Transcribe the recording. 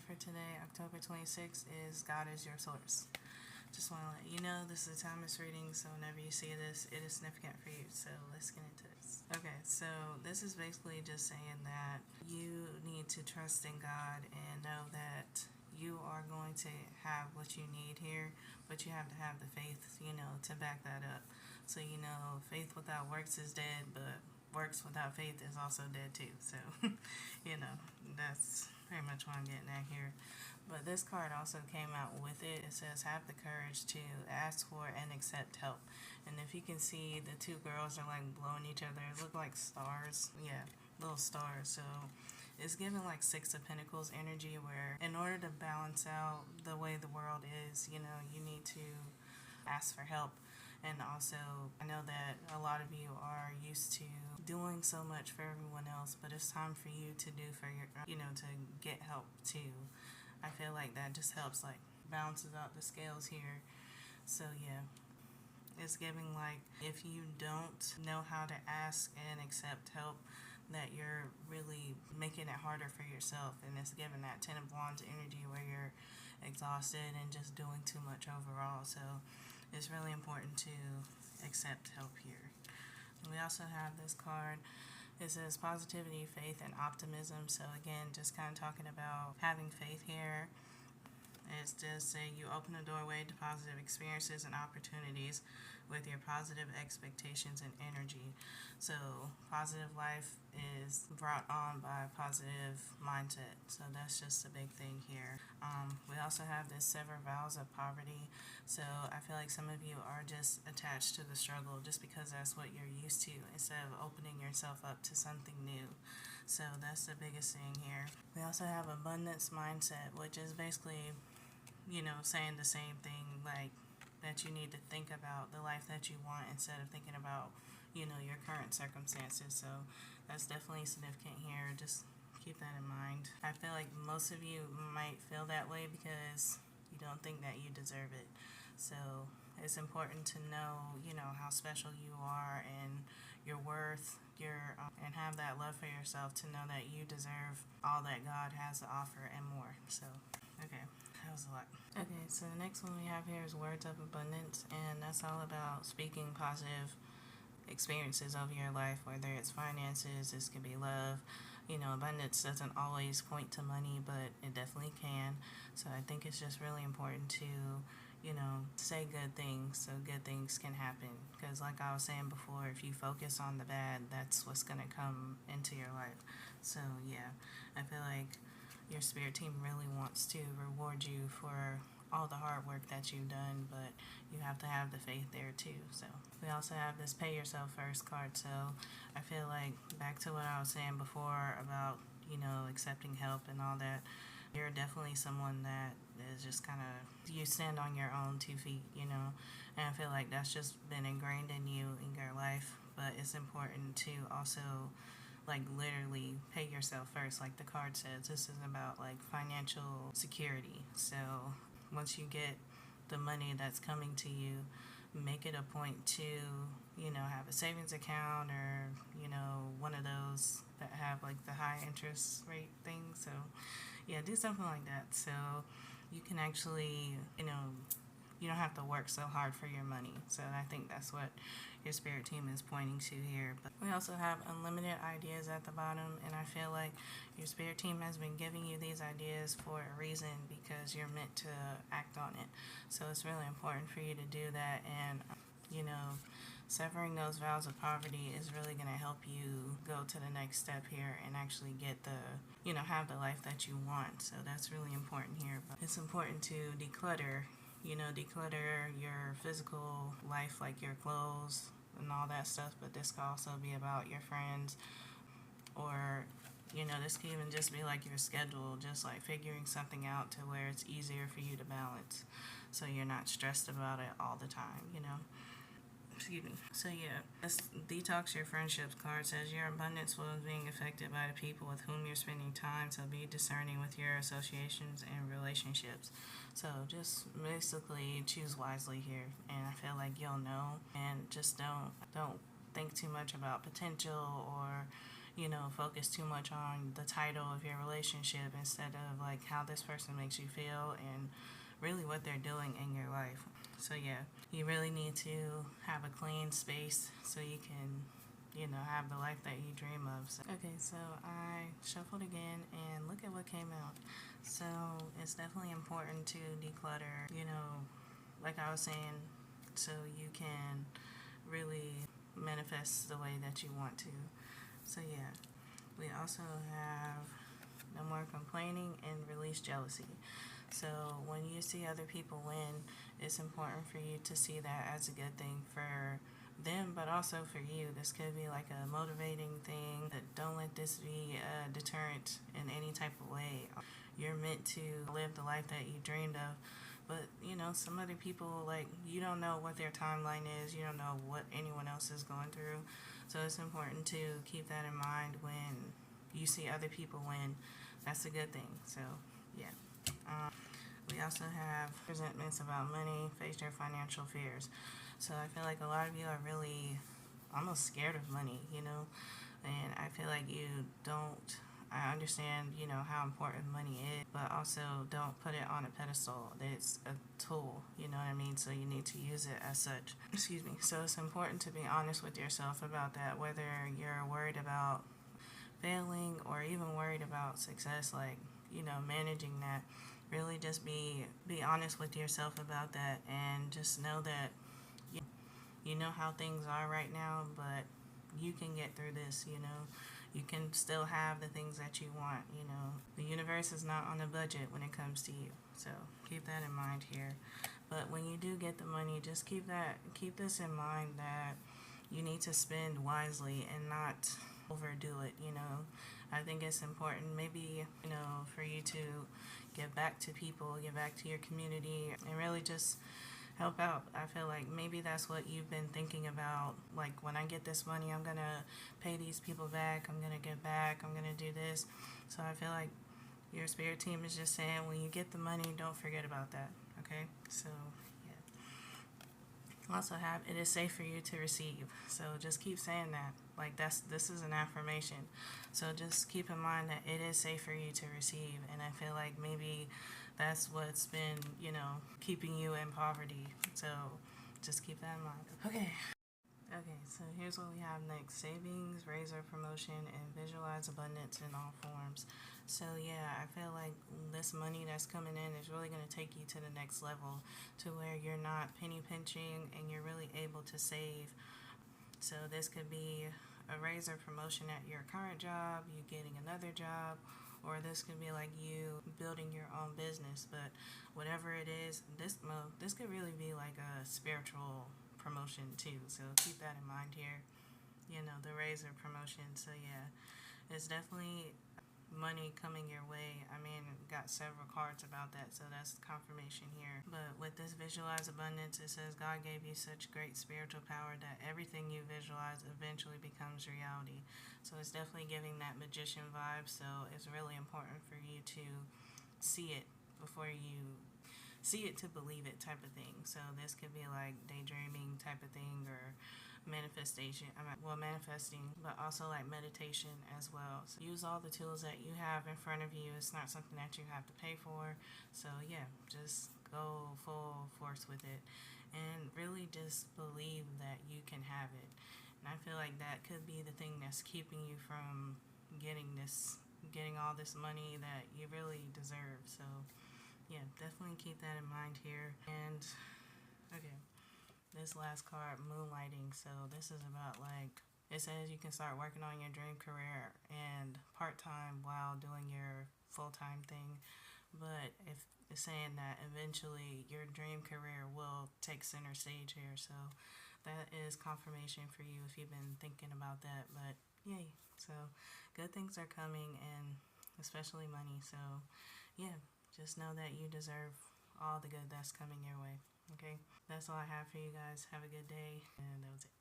for today, October 26th, is God is your source. Just want to let you know this is a timeless reading, so whenever you see this, it is significant for you. So let's get into this. Okay, so this is basically just saying that you need to trust in God and know that you are going to have what you need here, but you have to have the faith, to back that up. So, faith without works is dead, but works without faith is also dead too. So, that's pretty much what I'm getting at here. But this card also came out with it. It says, have the courage to ask for and accept help. And if you can see, the two girls are like blowing each other. It look like stars. Yeah, little stars. So it's giving like Six of Pentacles energy, where in order to balance out the way the world is, you need to ask for help. And also, I know that a lot of you are used to doing so much for everyone else, but it's time for you to do for your, to get help too. I feel like that just helps, like, balances out the scales here. So, yeah. It's giving, like, if you don't know how to ask and accept help, that you're really making it harder for yourself. And it's giving that Ten of Wands energy where you're exhausted and just doing too much overall. So, it's really important to accept help here. And we also have this card. It says positivity, faith, and optimism. So again, just kind of talking about having faith here. It does say you open the doorway to positive experiences and opportunities with your positive expectations and energy. So positive life is brought on by a positive mindset. So that's just a big thing here. We also have this sever vows of poverty. So I feel like some of you are just attached to the struggle just because that's what you're used to, instead of opening yourself up to something new. So that's the biggest thing here. We also have abundance mindset, which is basically, saying the same thing, like that you need to think about the life that you want instead of thinking about, your current circumstances. So that's definitely significant here. Just keep that in mind. I feel like most of you might feel that way because you don't think that you deserve it. So it's important to know, how special you are and your worth, and have that love for yourself to know that you deserve all that God has to offer and more. So, okay, that was a lot. Okay, so the next one we have here is words of abundance, and that's all about speaking positive experiences over your life, whether it's finances, this could be love. Abundance doesn't always point to money, but it definitely can. So I think it's just really important to, say good things so good things can happen. Because like I was saying before, if you focus on the bad, that's what's going to come into your life. So yeah, I feel like your spirit team really wants to reward you for all the hard work that you've done, but you have to have the faith there too. So we also have this pay yourself first card. So I feel like back to what I was saying before about, accepting help and all that, you're definitely someone that is just kind of, you stand on your own 2 feet, and I feel like that's just been ingrained in you in your life. But it's important to also, like, literally pay yourself first. Like the card says, this is about like financial security. So once you get the money that's coming to you, make it a point to, have a savings account or, one of those that have like the high interest rate thing. So yeah, do something like that. So you can actually, you don't have to work so hard for your money. So I think that's what your spirit team is pointing to here. But we also have unlimited ideas at the bottom, and I feel like your spirit team has been giving you these ideas for a reason, because you're meant to act on it. So it's really important for you to do that, and severing those vows of poverty is really going to help you go to the next step here and actually get the, have the life that you want. So that's really important here. But it's important to declutter, declutter your physical life, like your clothes and all that stuff. But this could also be about your friends, or, this could even just be like your schedule, just like figuring something out to where it's easier for you to balance, so you're not stressed about it all the time, Excuse me. So yeah, this detox your friendships card says your abundance will be being affected by the people with whom you're spending time, so be discerning with your associations and relationships. So just basically choose wisely here, and I feel like you'll know, and just don't think too much about potential, or focus too much on the title of your relationship instead of like how this person makes you feel and really what they're doing in your life. So yeah, you really need to have a clean space so you can have the life that you dream of. So, okay, so I shuffled again and look at what came out. So it's definitely important to declutter, like I was saying, so you can really manifest the way that you want to. So yeah, we also have no more complaining and release jealousy. So when you see other people win, it's important for you to see that as a good thing for them, but also for you. This could be like a motivating thing. That don't let this be a deterrent in any type of way. You're meant to live the life that you dreamed of. But, some other people, like, you don't know what their timeline is. You don't know what anyone else is going through. So it's important to keep that in mind when you see other people win. That's a good thing. So, yeah. We also have resentments about money, face your financial fears. So I feel like a lot of you are really almost scared of money, and I feel like you don't. I understand, how important money is, but also don't put it on a pedestal. It's a tool, you know what I mean? So you need to use it as such. Excuse me. So it's important to be honest with yourself about that, whether you're worried about failing or even worried about success, like, managing that. Really just be honest with yourself about that and just know that you know how things are right now, but you can get through this, You can still have the things that you want, The universe is not on a budget when it comes to you. So keep that in mind here. But when you do get the money, just keep this in mind that you need to spend wisely and not overdo it, I think it's important maybe, for you to give back to people, give back to your community, and really just help out. I feel like maybe that's what you've been thinking about. Like, when I get this money, I'm going to pay these people back. I'm going to give back. I'm going to do this. So I feel like your spirit team is just saying, when you get the money, don't forget about that. Okay? So, yeah. Also have, it is safe for you to receive. So just keep saying that. Like, this is an affirmation. So just keep in mind that it is safe for you to receive. And I feel like maybe that's what's been, keeping you in poverty. So just keep that in mind. Okay, so here's what we have next. Savings, raise our promotion, and visualize abundance in all forms. So yeah, I feel like this money that's coming in is really going to take you to the next level, to where you're not penny pinching and you're really able to save. So this could be a raise or promotion at your current job, you getting another job, or this could be like you building your own business. But whatever it is, this could really be like a spiritual promotion too. So keep that in mind here. The raise or promotion. So yeah, it's definitely money coming your way. I mean, got several cards about that, so that's confirmation here. But with this visualize abundance, it says God gave you such great spiritual power that everything you visualize eventually becomes reality. So it's definitely giving that magician vibe. So it's really important for you to see it before you see it to believe it type of thing. So this could be like daydreaming type of thing, or manifesting, but also like meditation as well. So use all the tools that you have in front of you. It's not something that you have to pay for. So yeah, just go full force with it and really just believe that you can have it. And I feel like that could be the thing that's keeping you from getting all this money that you really deserve. So yeah, definitely keep that in mind here. And okay, this last card, moonlighting. So this is about, like, it says you can start working on your dream career and part-time while doing your full-time thing. But if it's saying that eventually your dream career will take center stage here. So that is confirmation for you if you've been thinking about that. But yay. So good things are coming, and especially money. So yeah, just know that you deserve all the good that's coming your way. Okay, that's all I have for you guys. Have a good day, and that was it.